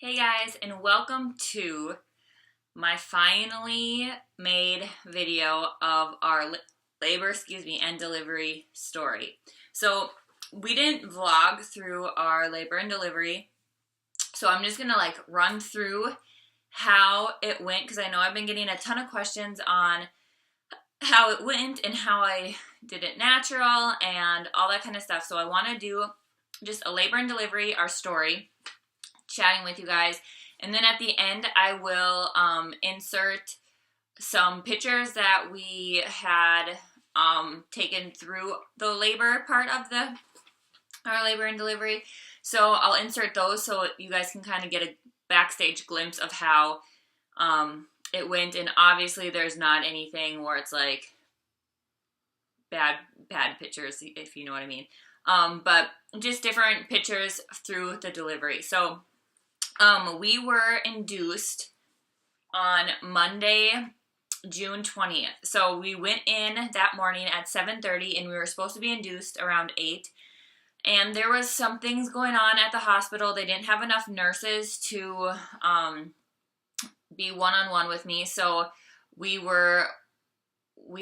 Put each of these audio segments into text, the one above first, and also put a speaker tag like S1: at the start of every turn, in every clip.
S1: Hey guys, and welcome to my finally made video of our labor, and delivery story. So we didn't vlog through our labor and delivery, so I'm just gonna run through how it went because I know I've been getting a ton of questions on how it went and how I did it natural and all that kind of stuff. So I want to do just a labor and delivery, our story, chatting with you guys. And then at the end, I will insert some pictures that we had taken through the labor part of our labor and delivery. So I'll insert those so you guys can kind of get a backstage glimpse of how it went. And obviously there's not anything where it's like bad pictures, if you know what I mean. But just different pictures through the delivery. So we were induced on Monday, June 20th. So we went in that morning at 7:30 and we were supposed to be induced around 8. And there was some things going on at the hospital. They didn't have enough nurses to be one-on-one with me. So we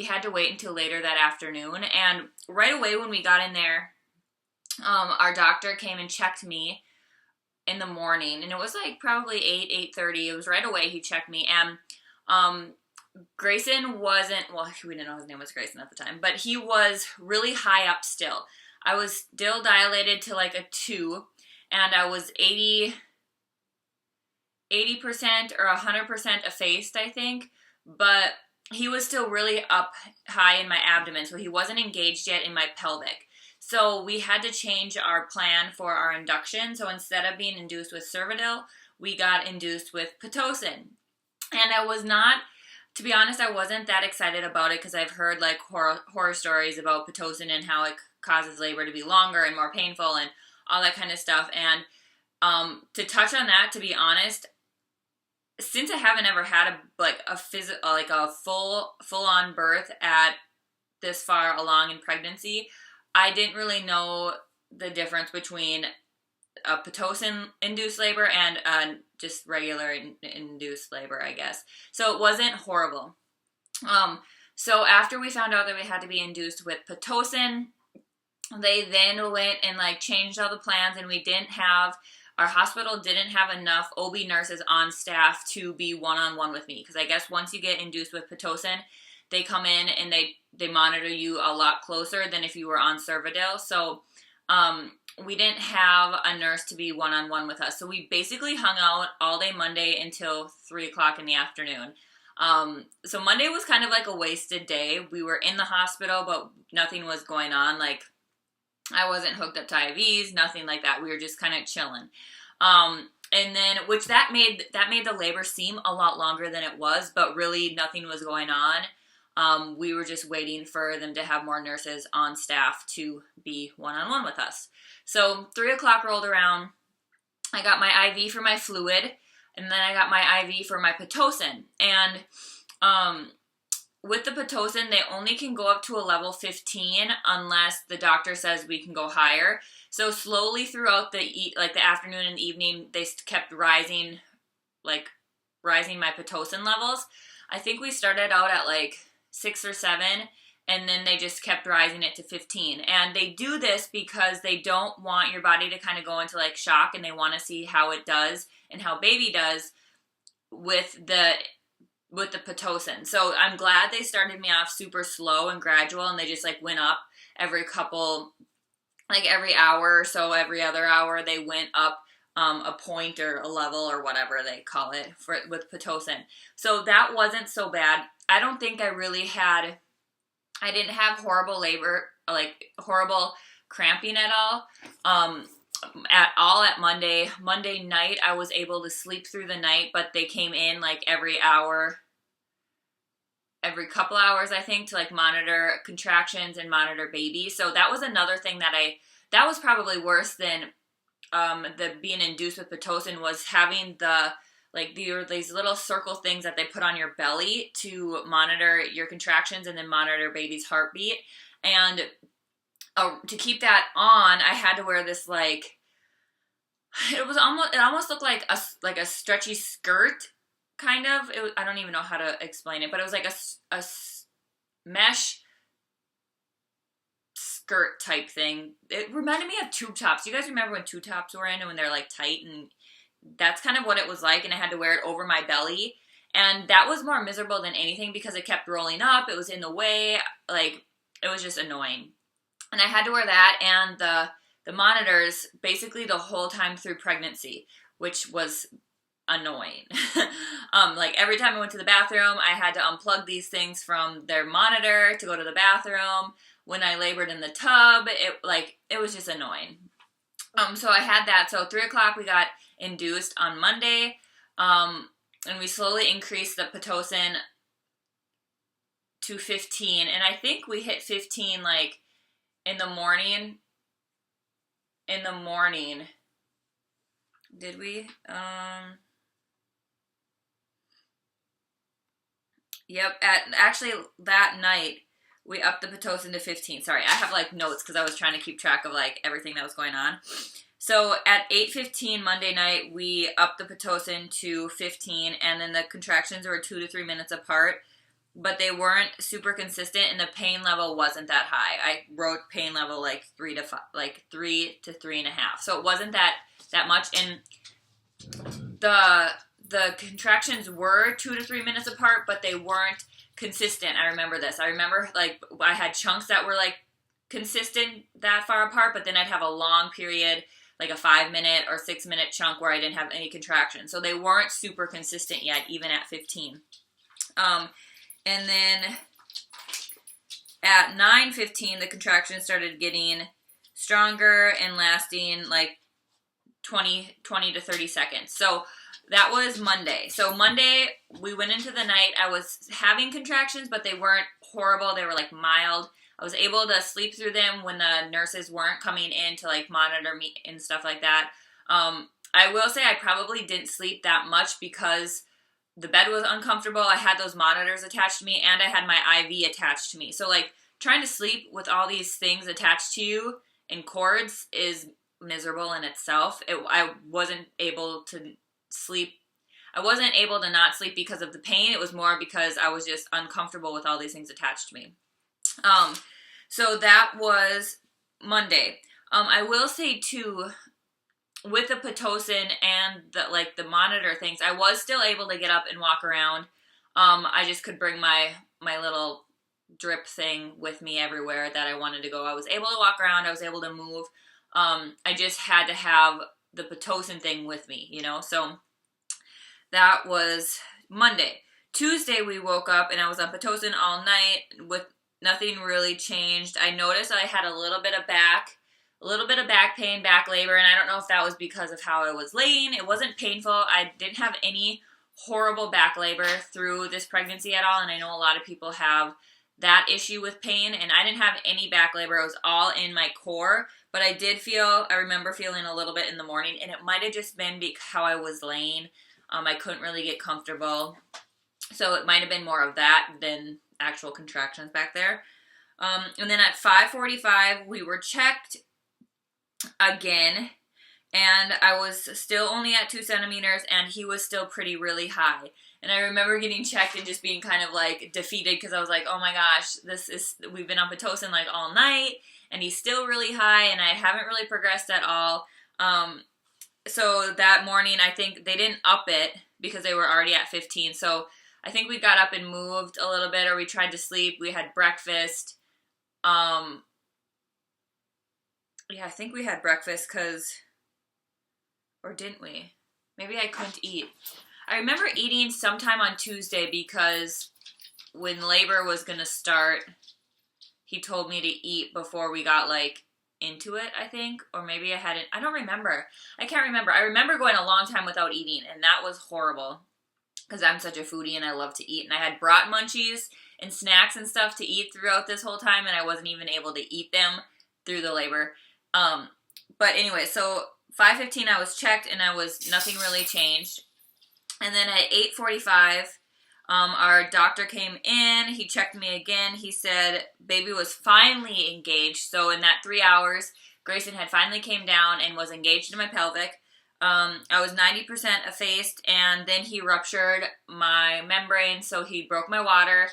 S1: had to wait until later that afternoon. And right away when we got in there, our doctor came and checked me in the morning, and it was like probably 8:30. It was right away he checked me, and Grayson wasn't, well, we didn't know his name was Grayson at the time, but he was really high up still. I was still dilated to like a 2, and I was 80% or 100% effaced, I think, but he was still really up high in my abdomen, so he wasn't engaged yet in my pelvic. So we had to change our plan for our induction. So instead of being induced with Cervidil, we got induced with pitocin. And I was not, to be honest, I wasn't that excited about it because I've heard like horror stories about pitocin and how it causes labor to be longer and more painful and all that kind of stuff. And to touch on that, to be honest, since I haven't ever had a full-on birth at this far along in pregnancy, I didn't really know the difference between a pitocin-induced labor and just regular induced labor, I guess. So it wasn't horrible. So after we found out that we had to be induced with pitocin, they then went and changed all the plans, and our hospital didn't have enough OB nurses on staff to be one-on-one with me. Because I guess once you get induced with pitocin, they come in and they monitor you a lot closer than if you were on Cervidil. So we didn't have a nurse to be one-on-one with us. So we basically hung out all day Monday until 3 o'clock in the afternoon. So Monday was kind of like a wasted day. We were in the hospital, but nothing was going on. I wasn't hooked up to IVs, nothing like that. We were just kind of chilling. And then, that made the labor seem a lot longer than it was, but really nothing was going on. We were just waiting for them to have more nurses on staff to be one-on-one with us. So 3 o'clock rolled around. I got my IV for my fluid, and then I got my IV for my pitocin. And with the pitocin, they only can go up to a level 15 unless the doctor says we can go higher. So slowly throughout the afternoon and evening, they kept rising my pitocin levels. I think we started out at 6 or 7, and then they just kept rising it to 15. And they do this because they don't want your body to kind of go into shock, and they want to see how it does and how baby does with the pitocin. So I'm glad they started me off super slow and gradual, and they just went up every hour or so, every other hour they went up a point or a level or whatever they call it with pitocin. So that wasn't so bad. I don't think I didn't have horrible labor, horrible cramping at all. At Monday night, I was able to sleep through the night, but they came in every couple hours, I think, to monitor contractions and monitor baby. So that was another thing that was probably worse than the being induced with pitocin, was having these little circle things that they put on your belly to monitor your contractions and then monitor baby's heartbeat. And to keep that on, I had to wear this it almost looked like a stretchy skirt, kind of. I don't even know how to explain it, but it was like a mesh skirt type thing. It reminded me of tube tops. You guys remember when tube tops were in and when they're like tight, and that's kind of what it was like, and I had to wear it over my belly. And that was more miserable than anything because it kept rolling up. It was in the way. Like, it was just annoying. And I had to wear that and the monitors basically the whole time through pregnancy, which was annoying. Like, every time I went to the bathroom, I had to unplug these things from their monitor to go to the bathroom. When I labored in the tub, it was just annoying. So I had that. So 3 o'clock we got induced on Monday. And we slowly increased the pitocin to 15. And I think we hit 15 like in the morning. Did we? Yep. Actually that night we upped the pitocin to 15. Sorry, I have like notes because I was trying to keep track of like everything that was going on. So at 8:15 Monday night, we upped the pitocin to 15, and then the contractions were 2 to 3 minutes apart, but they weren't super consistent, and the pain level wasn't that high. I wrote pain level like 3 to 3.5, so it wasn't that much. And the contractions were 2 to 3 minutes apart, but they weren't consistent. I remember this. I remember like I had chunks that were like consistent that far apart, but then I'd have a long period, like a 5-minute or 6-minute chunk where I didn't have any contraction. So they weren't super consistent yet, even at 15. And then at 9:15, the contractions started getting stronger and lasting like 20 to 30 seconds. So that was Monday. So Monday, we went into the night. I was having contractions, but they weren't horrible. They were like mild. I was able to sleep through them when the nurses weren't coming in to like monitor me and stuff like that. I will say I probably didn't sleep that much because the bed was uncomfortable. I had those monitors attached to me and I had my IV attached to me. So like trying to sleep with all these things attached to you and cords is miserable in itself. I wasn't able to sleep. I wasn't able to not sleep because of the pain. It was more because I was just uncomfortable with all these things attached to me. So that was Monday. I will say too, with the pitocin and the monitor things, I was still able to get up and walk around. I just could bring my little drip thing with me everywhere that I wanted to go. I was able to walk around. I was able to move. I just had to have the pitocin thing with me, so that was Monday. Tuesday we woke up and I was on pitocin all night with nothing really changed. I noticed I had a little bit of back pain, back labor, and I don't know if that was because of how I was laying. It wasn't painful. I didn't have any horrible back labor through this pregnancy at all, and I know a lot of people have that issue with pain, and I didn't have any back labor. It was all in my core, but I remember feeling a little bit in the morning, and it might have just been how I was laying. I couldn't really get comfortable, so it might have been more of that than actual contractions back there. And then at 5:45, we were checked again, and I was still only at 2 centimeters, and he was still really high. And I remember getting checked and just being kind of like defeated because I was like, oh my gosh, we've been on pitocin like all night, and he's still really high, and I haven't really progressed at all. So that morning, I think they didn't up it because they were already at 15. So I think we got up and moved a little bit, or we tried to sleep. We had breakfast. I think we had breakfast or didn't we? Maybe I couldn't eat. I remember eating sometime on Tuesday because when labor was going to start, he told me to eat before we got into it, I think. Or maybe I hadn't. I don't remember. I can't remember. I remember going a long time without eating, and that was horrible because I'm such a foodie and I love to eat. And I had brought munchies and snacks and stuff to eat throughout this whole time, and I wasn't even able to eat them through the labor. But anyway, so 5:15 I was checked, and nothing really changed. And then at 8:45, our doctor came in. He checked me again. He said baby was finally engaged. So in that 3 hours, Grayson had finally came down and was engaged in my pelvic. I was 90% effaced, and then he ruptured my membrane, so he broke my water.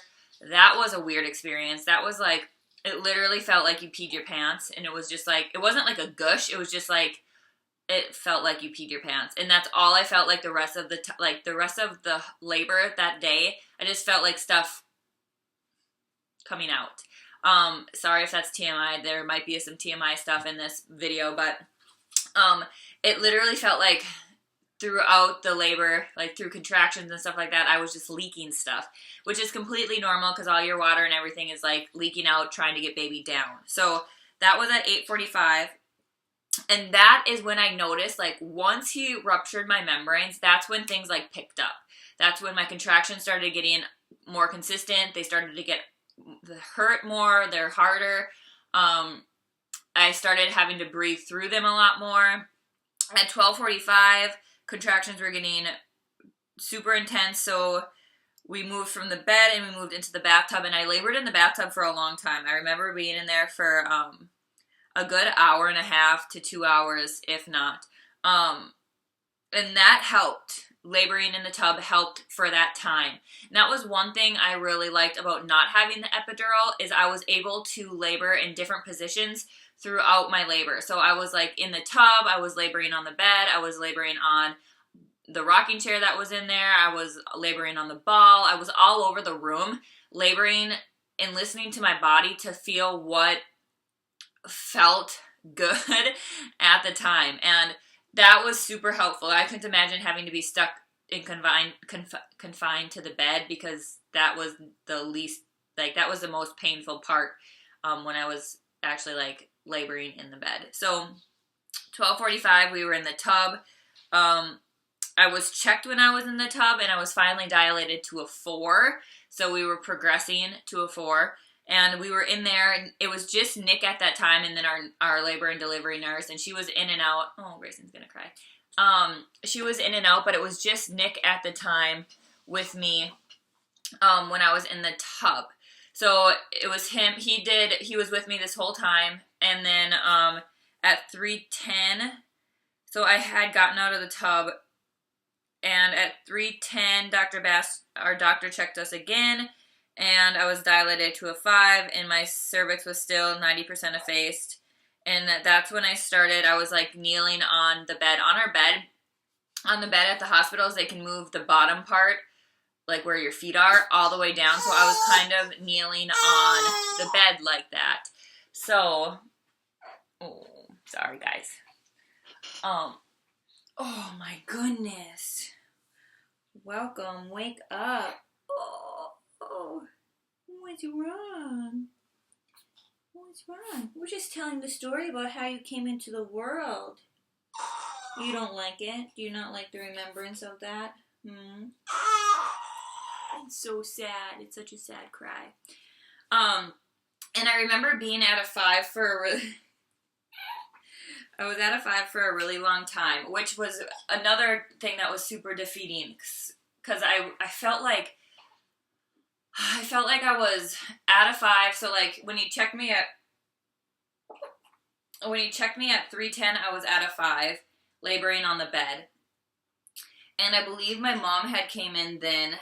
S1: That was a weird experience. That was like, it literally felt like you peed your pants, and it was just like, it wasn't like a gush, it was just like, it felt like you peed your pants, and that's all I felt like the rest of the rest of the labor that day. I just felt like stuff coming out. Sorry if that's TMI. There might be some TMI stuff in this video, but it literally felt like throughout the labor, like through contractions and stuff like that, I was just leaking stuff, which is completely normal because all your water and everything is like leaking out, trying to get baby down. So that was at 8:45. And that is when I noticed, like, once he ruptured my membranes, that's when things, like, picked up. That's when my contractions started getting more consistent. They started to get hurt more. They're harder. I started having to breathe through them a lot more. At 12:45, contractions were getting super intense, so we moved from the bed and we moved into the bathtub, and I labored in the bathtub for a long time. I remember being in there for, a good hour and a half to 2 hours, if not. And that helped. Laboring in the tub helped for that time. And that was one thing I really liked about not having the epidural, is I was able to labor in different positions throughout my labor. So I was like in the tub, I was laboring on the bed, I was laboring on the rocking chair that was in there, I was laboring on the ball, I was all over the room, laboring and listening to my body to feel what felt good at the time, and that was super helpful. I couldn't imagine having to be stuck and confined to the bed, because that was the least, like, that was the most painful part when I was actually like laboring in the bed. So 12:45, we were in the tub. I was checked when I was in the tub, and I was finally dilated to a 4, so we were progressing to a 4. And we were in there, and it was just Nick at that time, and then our labor and delivery nurse, and she was in and out. Oh, Grayson's gonna cry. She was in and out, but it was just Nick at the time with me when I was in the tub. So it was him. He was with me this whole time, and then at 3:10, so I had gotten out of the tub, and at 3:10, our doctor checked us again, and I was dilated to a 5, and my cervix was still 90% effaced. And that's when I started. I was like kneeling on the bed, on the bed at the hospitals. They can move the bottom part, like where your feet are, all the way down. So I was kind of kneeling on the bed like that. So, oh, sorry guys. Oh my goodness. Welcome, wake up. Oh, what's wrong? What's wrong? We're just telling the story about how you came into the world. You don't like it? Do you not like the remembrance of that? It's so sad. It's such a sad cry. And I remember being at a 5 for a really... I was at a 5 for a really long time, which was another thing that was super defeating, because I felt like I was at a 5. So like when he checked me at 3:10, I was at a 5, laboring on the bed. And I believe my mom had came in then,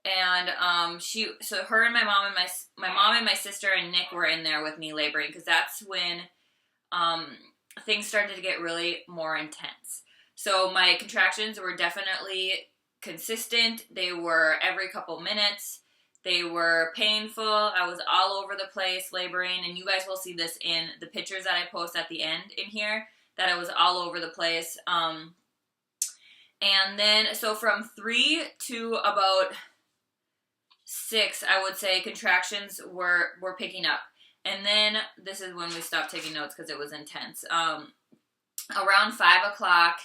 S1: and her and my mom and my sister and Nick were in there with me laboring, because that's when things started to get really more intense. So my contractions were definitely consistent. They were every couple minutes. They were painful. I was all over the place laboring, and you guys will see this in the pictures that I post at the end in here, that I was all over the place. And then, so from 3 to about 6, I would say contractions were picking up. And then, this is when we stopped taking notes because it was intense. Around 5 o'clock,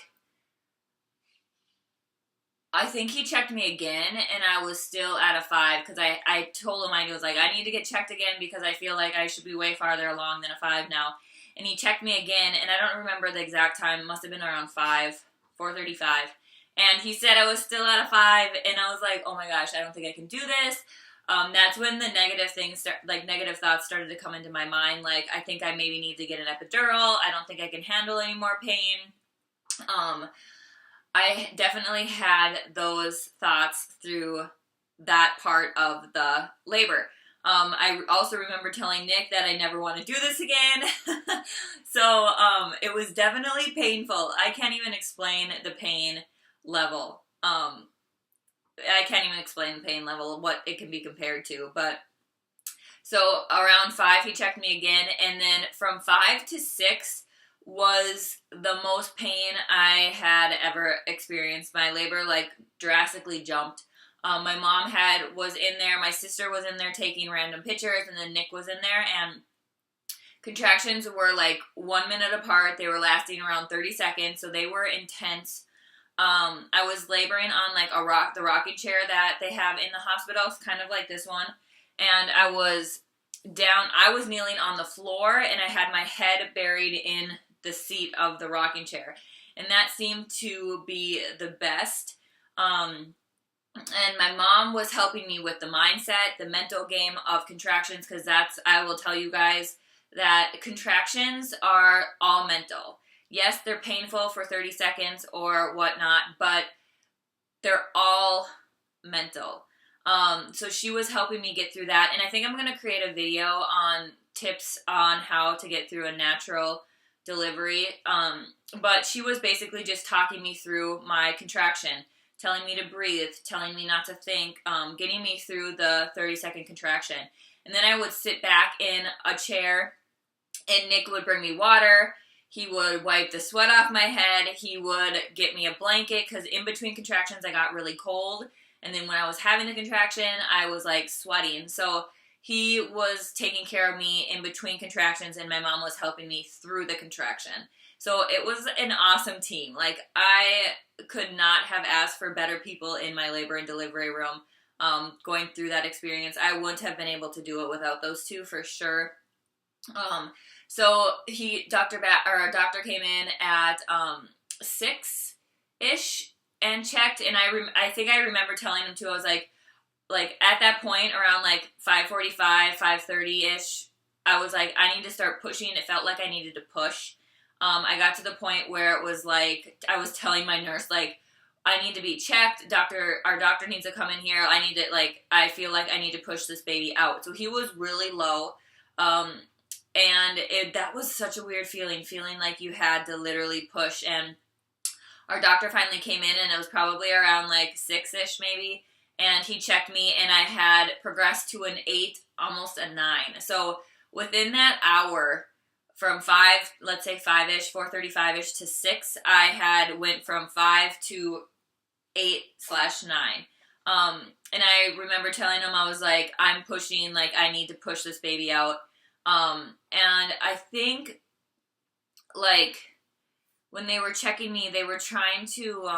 S1: I think he checked me again, and I was still at a 5, because I told him, I was like, I need to get checked again, because I feel like I should be way farther along than a 5 now. And he checked me again, and I don't remember the exact time. It must have been around 4:35. And he said I was still at a 5, and I was like, oh my gosh, I don't think I can do this. That's when the negative thoughts started to come into my mind. Like, I think I maybe need to get an epidural. I don't think I can handle any more pain. I definitely had those thoughts through that part of the labor. I also remember telling Nick that I never want to do this again. So it was definitely painful. I can't even explain the pain level. I can't even explain the pain level, what it can be compared to. But so around 5, he checked me again. And then from 5 to 6 was the most pain I had ever experienced. My labor like drastically jumped. My mom was in there, my sister was in there taking random pictures, and then Nick was in there, and contractions were like 1 minute apart. They were lasting around 30 seconds, so they were intense. I was laboring on like the rocking chair that they have in the hospital, kind of like this one, and I was kneeling on the floor, and I had my head buried in the seat of the rocking chair, and that seemed to be the best. And my mom was helping me with the mindset, the mental game of contractions, because I will tell you guys that contractions are all mental. Yes, they're painful for 30 seconds or whatnot, but they're all mental. So she was helping me get through that, and I think I'm going to create a video on tips on how to get through a natural delivery. But she was basically just talking me through my contraction, telling me to breathe, telling me not to think, getting me through the 30-second contraction. And then I would sit back in a chair, and Nick would bring me water. He would wipe the sweat off my head. He would get me a blanket, because in between contractions, I got really cold. And then when I was having the contraction, I was like sweating. So he was taking care of me in between contractions, and my mom was helping me through the contraction. So it was an awesome team. Like, I could not have asked for better people in my labor and delivery room going through that experience. I wouldn't have been able to do it without those two for sure. So Dr. came in at 6-ish and checked, and I think I remember telling him too. I was like at that point around like 5:45, 5:30-ish, I was like, I need to start pushing. It felt like I needed to push. I got to the point where it was like, I was telling my nurse, like, I need to be checked. Our doctor needs to come in here. I feel like I need to push this baby out. So he was really low. And that was such a weird feeling like you had to literally push. And our doctor finally came in, and it was probably around like 6-ish maybe. And he checked me, and I had progressed to an 8, almost a 9. So within that hour, from 5, let's say 5-ish, 4:35-ish to 6, I went from 5 to 8/9. And I remember telling him, I was like, I'm pushing, like, I need to push this baby out. And I think, like, when they were checking me, they were trying to,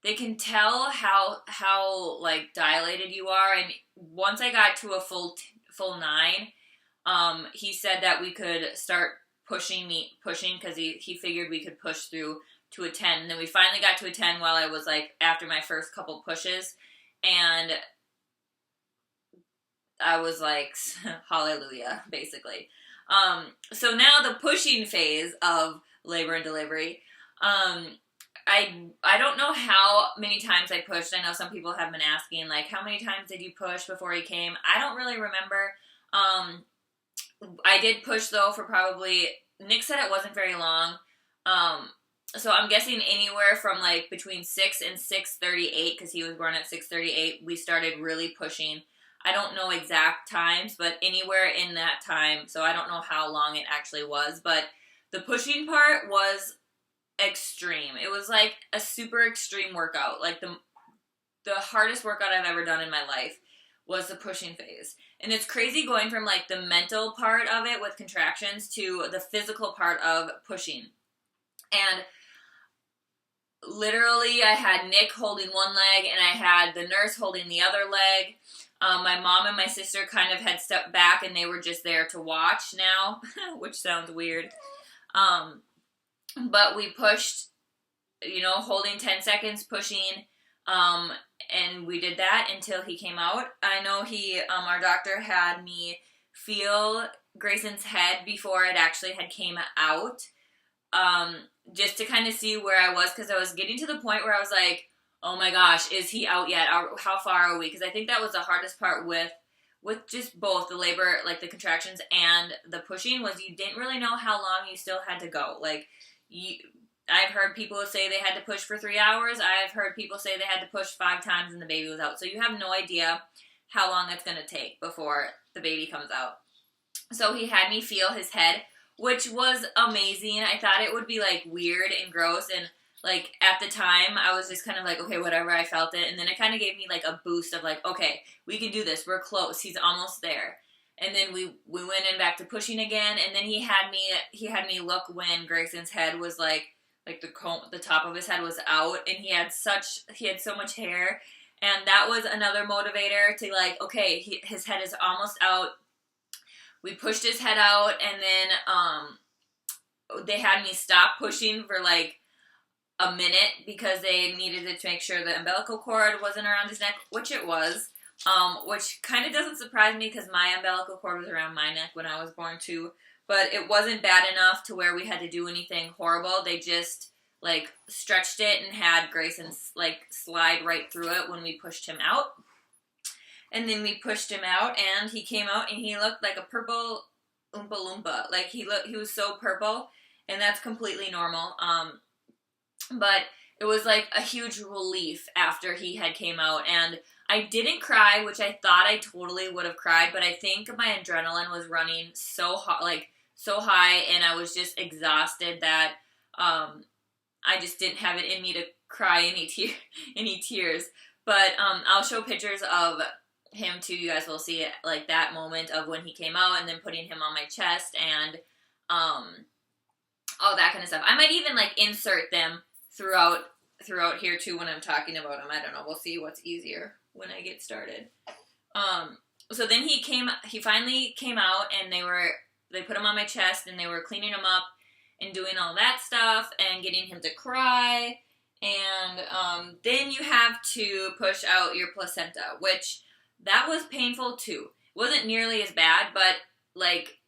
S1: they can tell how like dilated you are. And once I got to a full 9, he said that we could start pushing because he figured we could push through to a 10. And then we finally got to a 10 while I was like, after my first couple pushes, and I was like, hallelujah, basically. So now the pushing phase of labor and delivery. I don't know how many times I pushed. I know some people have been asking, like, how many times did you push before he came? I don't really remember. I did push, though, for probably, Nick said it wasn't very long. So I'm guessing anywhere from, like, between 6 and 6:38, because he was born at 6:38, we started really pushing. I don't know exact times, but anywhere in that time. So I don't know how long it actually was, but the pushing part was extreme. It was like a super extreme workout. Like the hardest workout I've ever done in my life was the pushing phase. And it's crazy going from like the mental part of it with contractions to the physical part of pushing. And literally I had Nick holding one leg, and I had the nurse holding the other leg. My mom and my sister kind of had stepped back, and they were just there to watch now, which sounds weird. But we pushed, holding 10 seconds, pushing, and we did that until he came out. I know our doctor had me feel Grayson's head before it actually had came out. just to kind of see where I was, because I was getting to the point where I was like, oh my gosh, is he out yet? How far are we? Because I think that was the hardest part with just both the labor, like the contractions and the pushing, was you didn't really know how long you still had to go. Like, I've heard people say they had to push for 3 hours. I've heard people say they had to push 5 times and the baby was out. So you have no idea how long it's going to take before the baby comes out. So he had me feel his head, which was amazing. I thought it would be like weird and gross, and like at the time I was just kind of like, okay, whatever, I felt it. And then it kind of gave me like a boost of like, okay, we can do this, we're close, he's almost there. And then we went in back to pushing again, and then he had me look when Grayson's head was like the top of his head was out, and he had so much hair, and that was another motivator to like, okay, his head is almost out. We pushed his head out, and then they had me stop pushing for like a minute because they needed to make sure the umbilical cord wasn't around his neck, which it was, which kind of doesn't surprise me because my umbilical cord was around my neck when I was born too, but it wasn't bad enough to where we had to do anything horrible. They just like stretched it and had Grayson like slide right through it when we pushed him out. And then we pushed him out, and he came out, and he looked like a purple Oompa Loompa. Like, he was so purple, and that's completely normal. But it was like a huge relief after he had came out, and I didn't cry, which I thought I totally would have cried, but I think my adrenaline was running so high, and I was just exhausted that I just didn't have it in me to cry any tears. But I'll show pictures of him too. You guys will see it, like that moment of when he came out and then putting him on my chest and all that kind of stuff. I might even like insert them throughout here too when I'm talking about him. I don't know. We'll see what's easier when I get started. So then he finally came out, and they put him on my chest, and they were cleaning him up and doing all that stuff and getting him to cry. And then you have to push out your placenta, which that was painful too. It wasn't nearly as bad, but like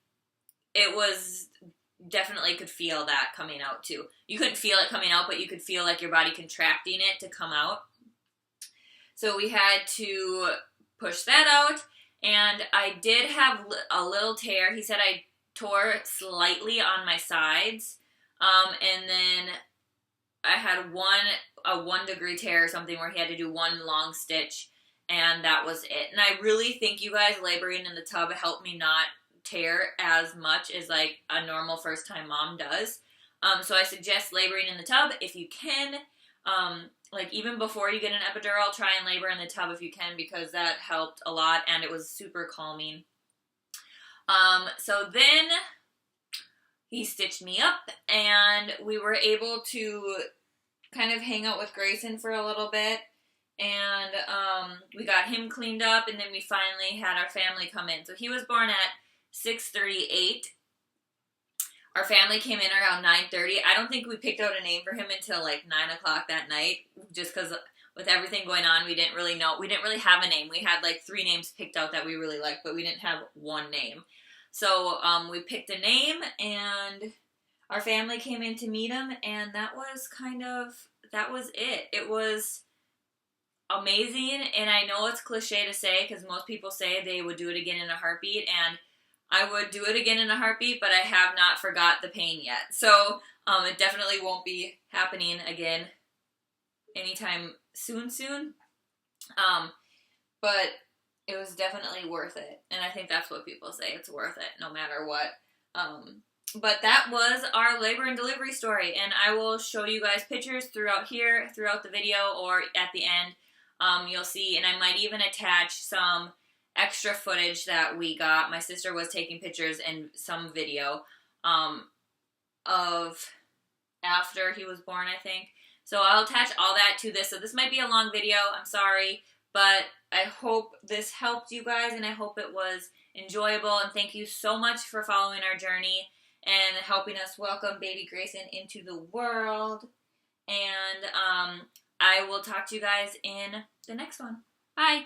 S1: it was definitely, could feel that coming out too. You couldn't feel it coming out, but you could feel like your body contracting it to come out. So we had to push that out, and I did have a little tear. He said I tore slightly on my sides, and then I had a 1-degree tear or something where he had to do one long stitch, and that was it. And I really think you guys laboring in the tub helped me not tear as much as like a normal first time mom does. So I suggest laboring in the tub if you can. Like even before you get an epidural, try and labor in the tub if you can, because that helped a lot and it was super calming. So then he stitched me up, and we were able to kind of hang out with Grayson for a little bit. And we got him cleaned up, and then we finally had our family come in. So he was born at 6:38. Our family came in around 9:30. I don't think we picked out a name for him until like 9 o'clock that night, just because with everything going on, we didn't really know. We didn't really have a name. We had like 3 names picked out that we really liked, but we didn't have one name. So we picked a name, and our family came in to meet him, and that was it. It was amazing, and I know it's cliche to say because most people say they would do it again in a heartbeat, and I would do it again in a heartbeat, but I have not forgot the pain yet. So it definitely won't be happening again anytime soon. But it was definitely worth it, and I think that's what people say. It's worth it no matter what. But that was our labor and delivery story, and I will show you guys pictures throughout the video, or at the end. You'll see, and I might even attach some extra footage that we got. My sister was taking pictures and some video of after he was born, I think. So I'll attach all that to this. So this might be a long video. I'm sorry, but I hope this helped you guys, and I hope it was enjoyable. And thank you so much for following our journey and helping us welcome baby Grayson into the world. And I will talk to you guys in the next one. Bye.